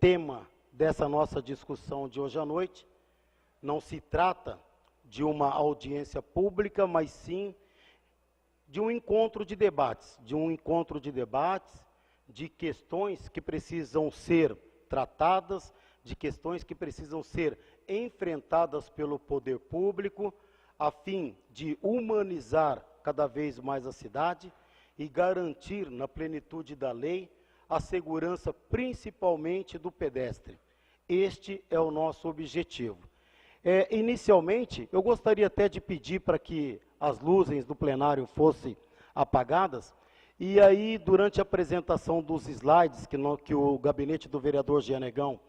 tema dessa nossa discussão de hoje à noite. Não se trata de uma audiência pública, mas sim de um encontro de debates, de questões que precisam ser tratadas, de questões que precisam ser enfrentadas pelo poder público, a fim de humanizar cada vez mais a cidade e garantir, na plenitude da lei, a segurança principalmente do pedestre. Este é o nosso objetivo. Inicialmente, eu gostaria até de pedir para que as luzes do plenário fossem apagadas, e aí, durante a apresentação dos slides que o gabinete do vereador Gianegão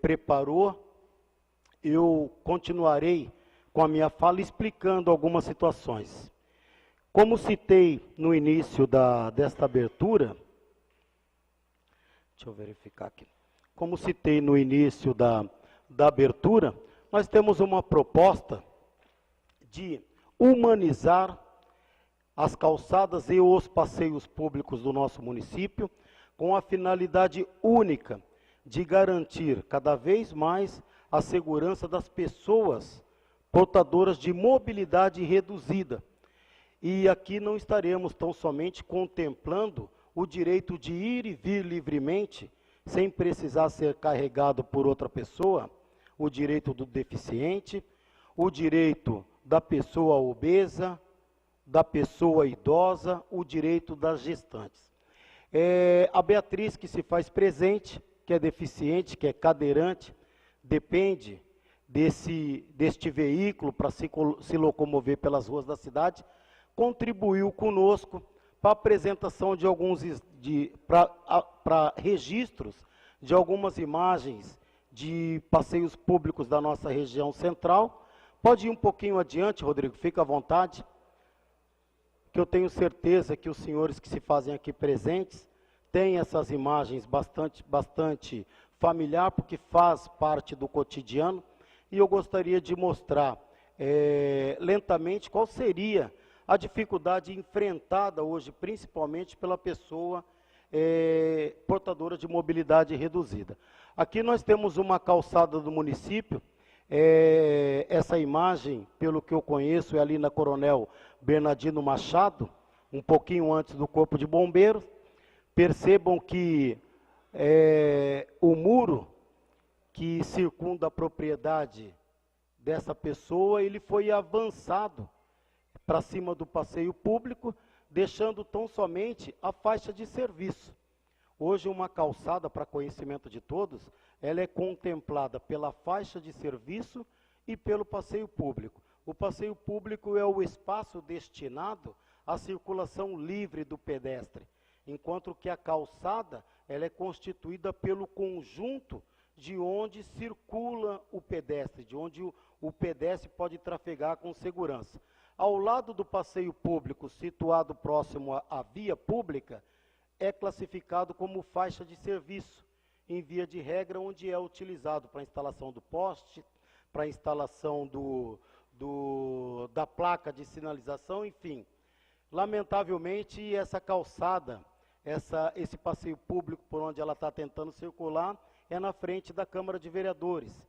preparou, eu continuarei com a minha fala explicando algumas situações. Como citei no início desta abertura, deixa eu verificar aqui. Como citei no início da abertura, nós temos uma proposta de humanizar as calçadas e os passeios públicos do nosso município, com a finalidade única de garantir cada vez mais a segurança das pessoas portadoras de mobilidade reduzida. E aqui não estaremos tão somente contemplando o direito de ir e vir livremente, sem precisar ser carregado por outra pessoa, o direito do deficiente, o direito da pessoa obesa, da pessoa idosa, o direito das gestantes. A Beatriz, que se faz presente, que é deficiente, que é cadeirante, depende deste veículo para se locomover pelas ruas da cidade, contribuiu conosco para a apresentação de para registros de algumas imagens de passeios públicos da nossa região central. Pode ir um pouquinho adiante, Rodrigo, fica à vontade, que eu tenho certeza que os senhores que se fazem aqui presentes têm essas imagens bastante familiar, porque faz parte do cotidiano, e eu gostaria de mostrar lentamente qual seria a dificuldade enfrentada hoje, principalmente pela pessoa portadora de mobilidade reduzida. Aqui nós temos uma calçada do município, essa imagem, pelo que eu conheço, é ali na Coronel Bernardino Machado, um pouquinho antes do Corpo de Bombeiros. Percebam que o muro que circunda a propriedade dessa pessoa, ele foi avançado para cima do passeio público, deixando tão somente a faixa de serviço. Hoje uma calçada, para conhecimento de todos, ela é contemplada pela faixa de serviço e pelo passeio público. O passeio público é o espaço destinado à circulação livre do pedestre, enquanto que a calçada ela é constituída pelo conjunto de onde circula o pedestre, de onde o pedestre pode trafegar com segurança. Ao lado do passeio público, situado próximo à via pública, é classificado como faixa de serviço, em via de regra, onde é utilizado para a instalação do poste, para a instalação da placa de sinalização, enfim. Lamentavelmente, essa calçada, esse passeio público por onde ela está tentando circular, é na frente da Câmara de Vereadores,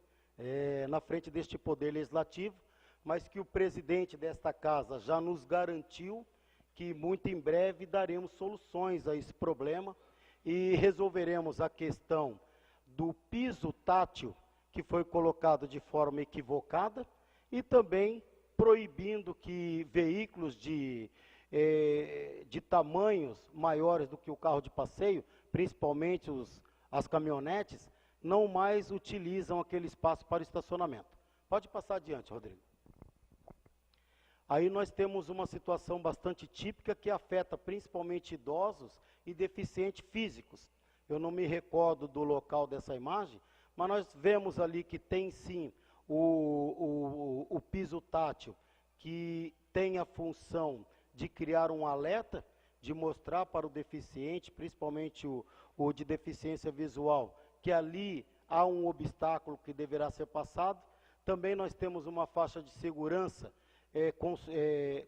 na frente deste Poder Legislativo, mas que o presidente desta casa já nos garantiu que muito em breve daremos soluções a esse problema e resolveremos a questão do piso tátil que foi colocado de forma equivocada e também proibindo que veículos de tamanhos maiores do que o carro de passeio, principalmente as caminhonetes, não mais utilizam aquele espaço para estacionamento. Pode passar adiante, Rodrigo. Aí nós temos uma situação bastante típica que afeta principalmente idosos e deficientes físicos. Eu não me recordo do local dessa imagem, mas nós vemos ali que tem sim o piso tátil, que tem a função de criar um alerta, de mostrar para o deficiente, principalmente o de deficiência visual, que ali há um obstáculo que deverá ser passado. Também nós temos uma faixa de segurança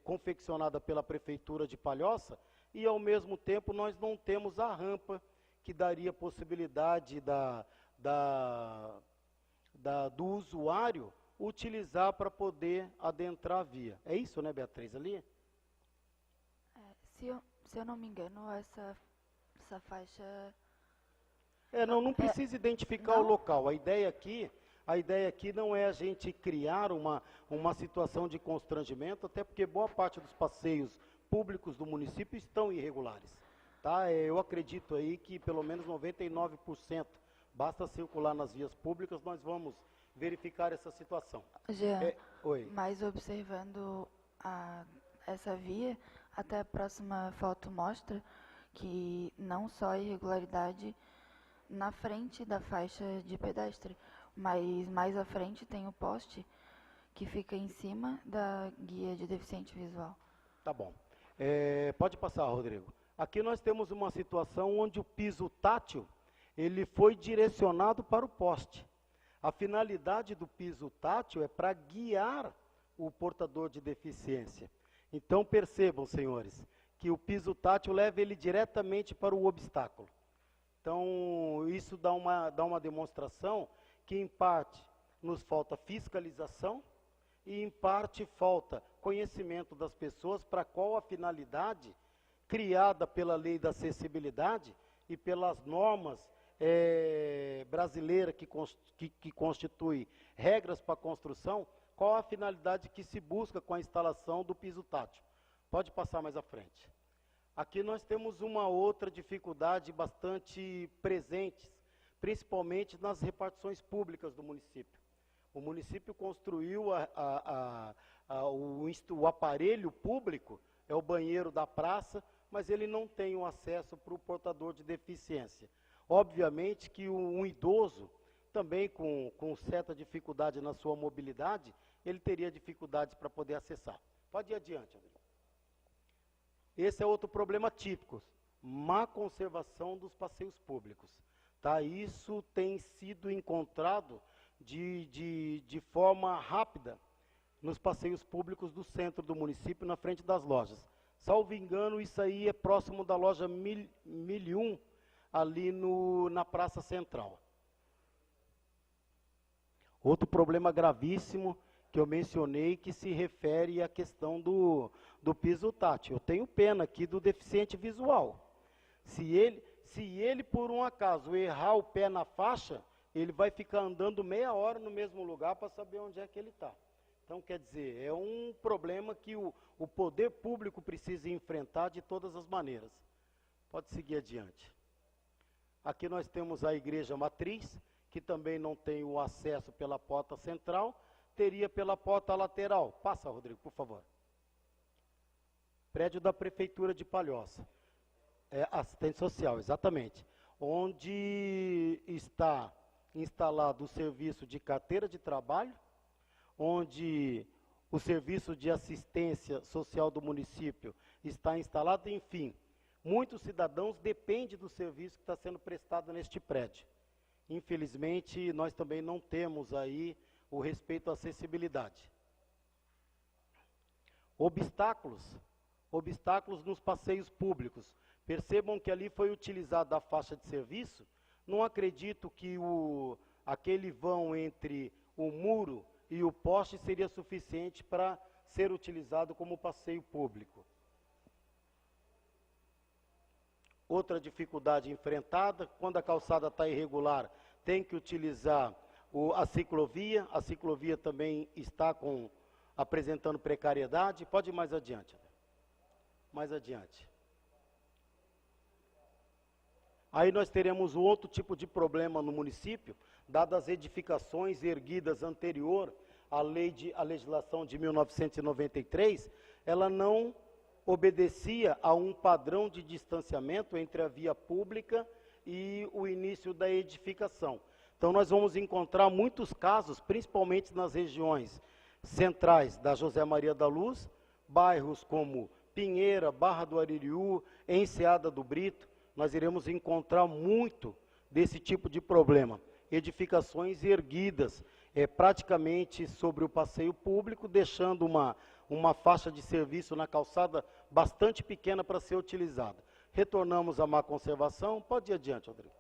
confeccionada pela Prefeitura de Palhoça, e ao mesmo tempo nós não temos a rampa que daria possibilidade do usuário utilizar para poder adentrar a via. É isso, né, Beatriz, ali? Se eu não me engano, essa faixa... Não precisa identificar não? o local. A ideia aqui não é a gente criar uma situação de constrangimento, até porque boa parte dos passeios públicos do município estão irregulares. Tá? Eu acredito aí que pelo menos 99%, basta circular nas vias públicas, nós vamos verificar essa situação. Jean, Oi. mas observando essa via, até a próxima foto mostra que não só a irregularidade na frente da faixa de pedestre, mas mais à frente tem o poste que fica em cima da guia de deficiente visual. Tá bom. Pode passar, Rodrigo. Aqui nós temos uma situação onde o piso tátil, ele foi direcionado para o poste. A finalidade do piso tátil é para guiar o portador de deficiência. Então percebam, senhores, que o piso tátil leva ele diretamente para o obstáculo. Então, isso dá uma demonstração que, em parte, nos falta fiscalização e, em parte, falta conhecimento das pessoas para qual a finalidade criada pela lei da acessibilidade e pelas normas brasileiras que constituem regras para a construção, qual a finalidade que se busca com a instalação do piso tátil. Pode passar mais à frente. Aqui nós temos uma outra dificuldade bastante presente, principalmente nas repartições públicas do município. O município construiu o aparelho público, é o banheiro da praça, mas ele não tem o acesso para o portador de deficiência. Obviamente que um idoso, também com certa dificuldade na sua mobilidade, ele teria dificuldades para poder acessar. Pode ir adiante, André. Esse é outro problema típico, má conservação dos passeios públicos. Tá? Isso tem sido encontrado de forma rápida nos passeios públicos do centro do município, na frente das lojas. Salvo engano, isso aí é próximo da loja 1001, ali na Praça Central. Outro problema gravíssimo que eu mencionei, que se refere à questão do piso tátil. Eu tenho pena aqui do deficiente visual. Se ele, por um acaso, errar o pé na faixa, ele vai ficar andando meia hora no mesmo lugar para saber onde é que ele está. Então, quer dizer, é um problema que o poder público precisa enfrentar de todas as maneiras. Pode seguir adiante. Aqui nós temos a igreja matriz, que também não tem o acesso pela porta central, teria pela porta lateral. Passa, Rodrigo, por favor. Prédio da Prefeitura de Palhoça. Assistente social, exatamente. Onde está instalado o serviço de carteira de trabalho, onde o serviço de assistência social do município está instalado, enfim. Muitos cidadãos dependem do serviço que está sendo prestado neste prédio. Infelizmente, nós também não temos aí o respeito à acessibilidade. Obstáculos nos passeios públicos. Percebam que ali foi utilizada a faixa de serviço. Não acredito que aquele vão entre o muro e o poste seria suficiente para ser utilizado como passeio público. Outra dificuldade enfrentada, quando a calçada está irregular, tem que utilizar a ciclovia. A ciclovia também está apresentando precariedade. Pode ir mais adiante. Mais adiante. Aí nós teremos um outro tipo de problema no município, dadas as edificações erguidas anterior à legislação de 1993, ela não obedecia a um padrão de distanciamento entre a via pública e o início da edificação. Então nós vamos encontrar muitos casos, principalmente nas regiões centrais da José Maria da Luz, bairros como Pinheira, Barra do Aririú, Enseada do Brito, nós iremos encontrar muito desse tipo de problema. Edificações erguidas, praticamente sobre o passeio público, deixando uma faixa de serviço na calçada bastante pequena para ser utilizada. Retornamos à má conservação. Pode ir adiante, Rodrigo.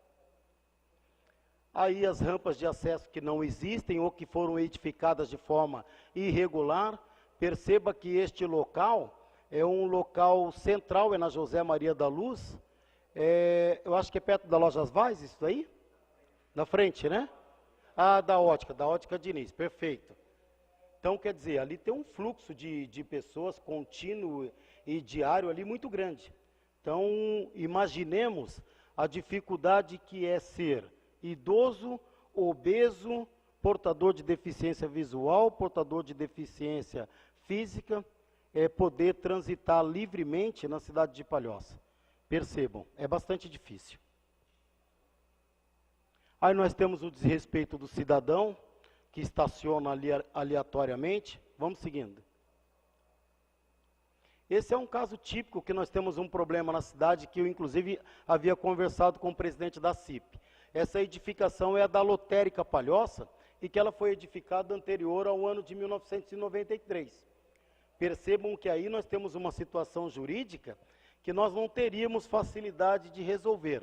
aí as rampas de acesso que não existem ou que foram edificadas de forma irregular. Perceba que este local é um local central, é na José Maria da Luz, eu acho que é perto da Lojas Vaz, isso aí? Na frente, né? Ah, da ótica Diniz, perfeito. Então, quer dizer, ali tem um fluxo de pessoas contínuo e diário ali muito grande. Então, imaginemos a dificuldade que é ser idoso, obeso, portador de deficiência visual, portador de deficiência física, poder transitar livremente na cidade de Palhoça. Percebam, é bastante difícil. Aí nós temos o desrespeito do cidadão, que estaciona ali aleatoriamente. Vamos seguindo. Esse é um caso típico que nós temos um problema na cidade, que eu inclusive havia conversado com o presidente da CIP. Essa edificação é a da Lotérica Palhoça, e que ela foi edificada anterior ao ano de 1993. Percebam que aí nós temos uma situação jurídica que nós não teríamos facilidade de resolver.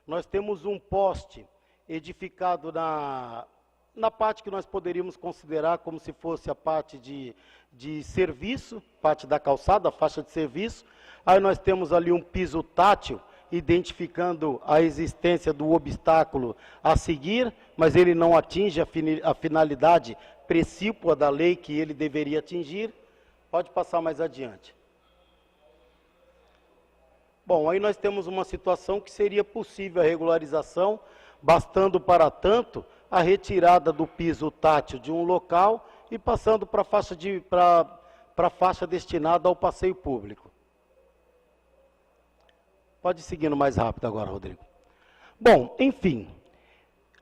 Nós temos um poste edificado na parte que nós poderíamos considerar como se fosse a parte de serviço, parte da calçada, a faixa de serviço. Aí nós temos ali um piso tátil, identificando a existência do obstáculo a seguir, mas ele não atinge a finalidade precípua da lei que ele deveria atingir. Pode passar mais adiante. Bom, aí nós temos uma situação que seria possível a regularização, bastando para tanto a retirada do piso tátil de um local e passando para a faixa destinada ao passeio público. Pode ir seguindo mais rápido agora, Rodrigo. Bom, enfim,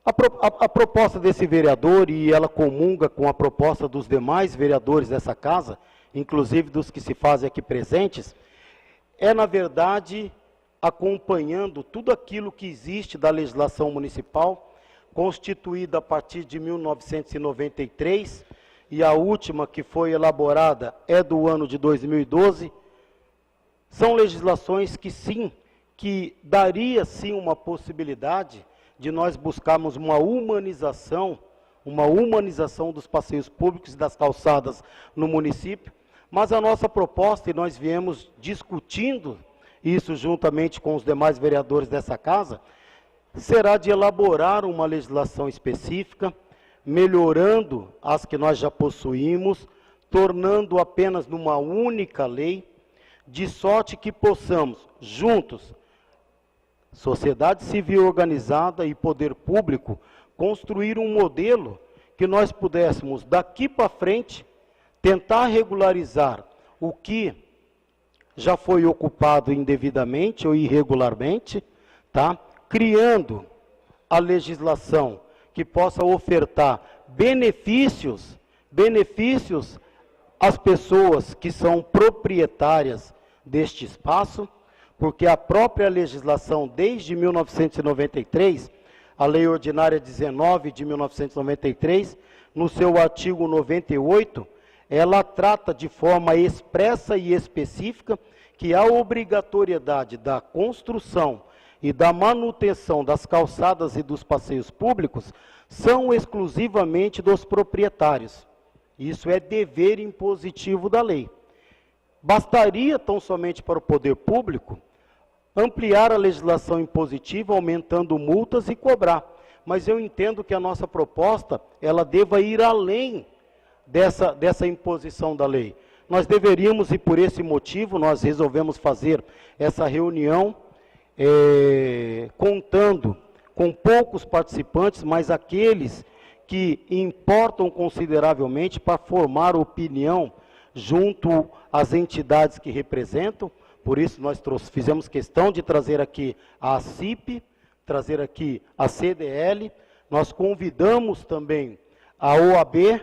a proposta desse vereador, e ela comunga com a proposta dos demais vereadores dessa casa, inclusive dos que se fazem aqui presentes, é, na verdade, acompanhando tudo aquilo que existe da legislação municipal, constituída a partir de 1993, e a última que foi elaborada é do ano de 2012, são legislações que sim, que daria sim uma possibilidade de nós buscarmos uma humanização dos passeios públicos e das calçadas no município, mas a nossa proposta, e nós viemos discutindo isso juntamente com os demais vereadores dessa casa, será de elaborar uma legislação específica, melhorando as que nós já possuímos, tornando apenas numa única lei, de sorte que possamos, juntos, sociedade civil organizada e poder público, construir um modelo que nós pudéssemos, daqui para frente, tentar regularizar o que já foi ocupado indevidamente ou irregularmente, tá? Criando a legislação que possa ofertar benefícios às pessoas que são proprietárias deste espaço, porque a própria legislação, desde 1993, a Lei Ordinária 19 de 1993, no seu artigo 98, ela trata de forma expressa e específica que a obrigatoriedade da construção e da manutenção das calçadas e dos passeios públicos são exclusivamente dos proprietários. Isso é dever impositivo da lei. Bastaria tão somente para o poder público ampliar a legislação impositiva, aumentando multas e cobrar. Mas eu entendo que a nossa proposta, ela deva ir além dessa imposição da lei. Nós deveríamos, e por esse motivo, nós resolvemos fazer essa reunião, contando com poucos participantes, mas aqueles que importam consideravelmente para formar opinião junto às entidades que representam. Por isso nós fizemos questão de trazer aqui a CIP, trazer aqui a CDL, nós convidamos também a OAB,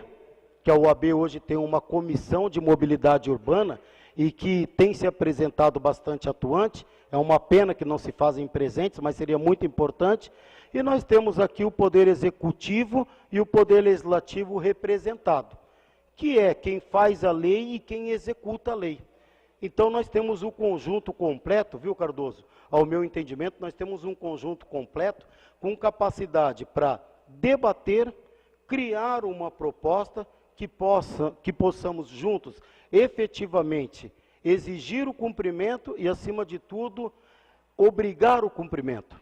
que a OAB hoje tem uma comissão de mobilidade urbana e que tem se apresentado bastante atuante. É uma pena que não se fazem presentes, mas seria muito importante. E nós temos aqui o Poder Executivo e o Poder Legislativo representado, que é quem faz a lei e quem executa a lei. Então nós temos o conjunto completo, viu, Cardoso? Ao meu entendimento, nós temos um conjunto completo com capacidade para debater, criar uma proposta que possamos juntos, efetivamente, exigir o cumprimento e, acima de tudo, obrigar o cumprimento.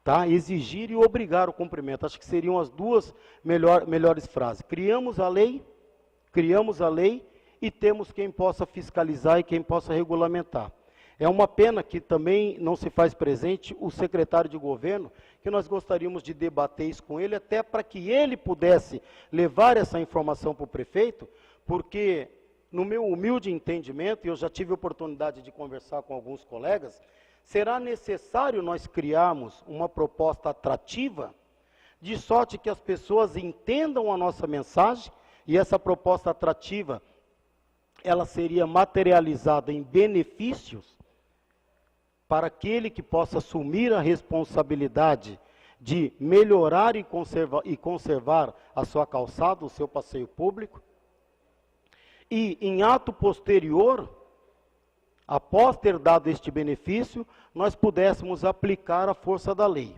Tá? Exigir e obrigar o cumprimento. Acho que seriam as duas melhores frases. Criamos a lei e temos quem possa fiscalizar e quem possa regulamentar. É uma pena que também não se faz presente o secretário de governo, que nós gostaríamos de debater isso com ele, até para que ele pudesse levar essa informação para o prefeito, porque, no meu humilde entendimento, e eu já tive a oportunidade de conversar com alguns colegas, será necessário nós criarmos uma proposta atrativa, de sorte que as pessoas entendam a nossa mensagem, e essa proposta atrativa, ela seria materializada em benefícios para aquele que possa assumir a responsabilidade de melhorar e conservar a sua calçada, o seu passeio público, e em ato posterior, após ter dado este benefício, nós pudéssemos aplicar a força da lei.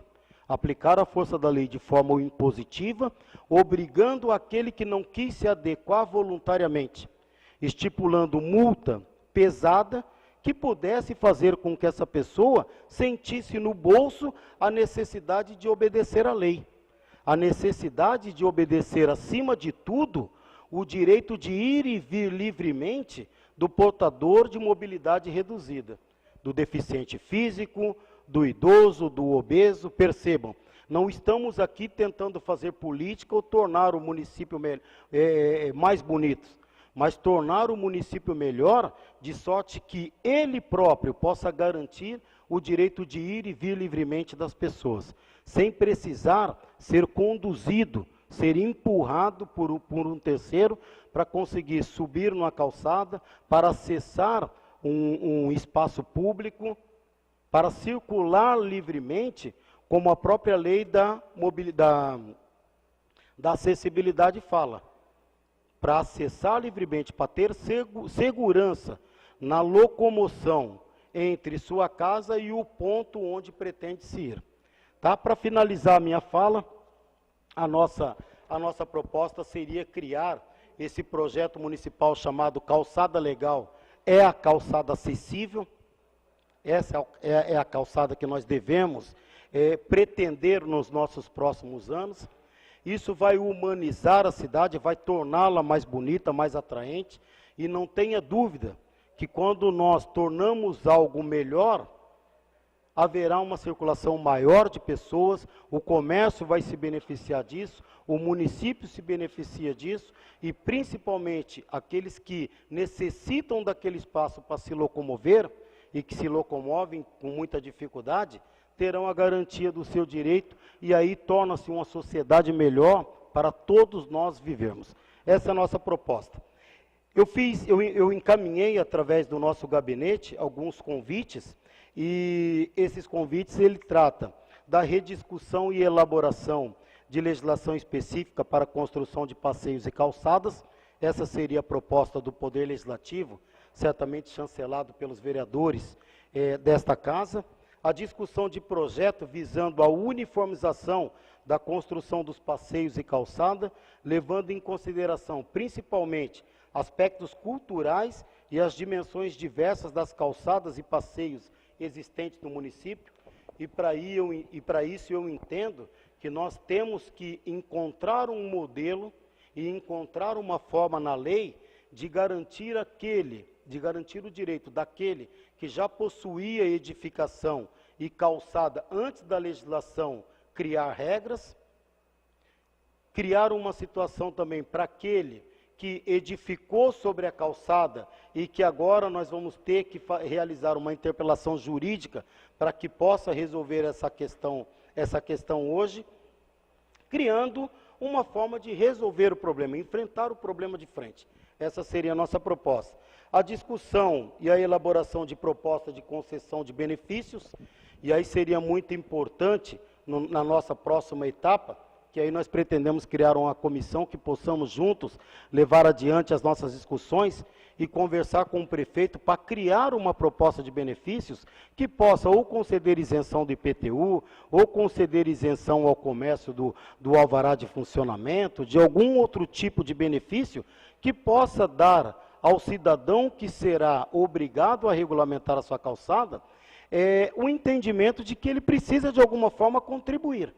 Aplicar a força da lei de forma impositiva, obrigando aquele que não quis se adequar voluntariamente, estipulando multa pesada que pudesse fazer com que essa pessoa sentisse no bolso a necessidade de obedecer à lei. A necessidade de obedecer, acima de tudo, o direito de ir e vir livremente do portador de mobilidade reduzida, do deficiente físico, do idoso, do obeso. Percebam, não estamos aqui tentando fazer política ou tornar o município mais bonito, mas tornar o município melhor, de sorte que ele próprio possa garantir o direito de ir e vir livremente das pessoas, sem precisar ser conduzido, ser empurrado por um terceiro para conseguir subir numa calçada, para acessar um espaço público, para circular livremente, como a própria lei da acessibilidade fala. Para acessar livremente, para ter segurança na locomoção entre sua casa e o ponto onde pretende se ir. Tá? Para finalizar a minha fala, a nossa proposta seria criar esse projeto municipal chamado Calçada Legal, é a calçada acessível. Essa é a calçada que nós devemos pretender nos nossos próximos anos. Isso vai humanizar a cidade, vai torná-la mais bonita, mais atraente, e não tenha dúvida que quando nós tornamos algo melhor, haverá uma circulação maior de pessoas, o comércio vai se beneficiar disso, o município se beneficia disso, e principalmente aqueles que necessitam daquele espaço para se locomover, e que se locomovem com muita dificuldade, terão a garantia do seu direito, e aí torna-se uma sociedade melhor para todos nós vivermos. Essa é a nossa proposta. Eu encaminhei através do nosso gabinete alguns convites, e esses convites ele trata da rediscussão e elaboração de legislação específica para a construção de passeios e calçadas. Essa seria a proposta do Poder Legislativo, certamente chancelado pelos vereadores desta casa. A discussão de projeto visando a uniformização da construção dos passeios e calçada, levando em consideração principalmente aspectos culturais e as dimensões diversas das calçadas e passeios existentes no município. E para isso eu entendo que nós temos que encontrar um modelo e encontrar uma forma na lei de garantir o direito daquele que já possuía edificação e calçada antes da legislação criar regras, criar uma situação também para aquele que edificou sobre a calçada e que agora nós vamos ter que realizar uma interpelação jurídica para que possa resolver essa questão hoje, criando uma forma de resolver o problema, enfrentar o problema de frente. Essa seria a nossa proposta. A discussão e a elaboração de proposta de concessão de benefícios, e aí seria muito importante, na nossa próxima etapa, que aí nós pretendemos criar uma comissão que possamos juntos levar adiante as nossas discussões e conversar com o prefeito para criar uma proposta de benefícios que possa ou conceder isenção do IPTU, ou conceder isenção ao comércio do alvará de funcionamento, de algum outro tipo de benefício que possa dar ao cidadão que será obrigado a regulamentar a sua calçada o entendimento de que ele precisa de alguma forma contribuir.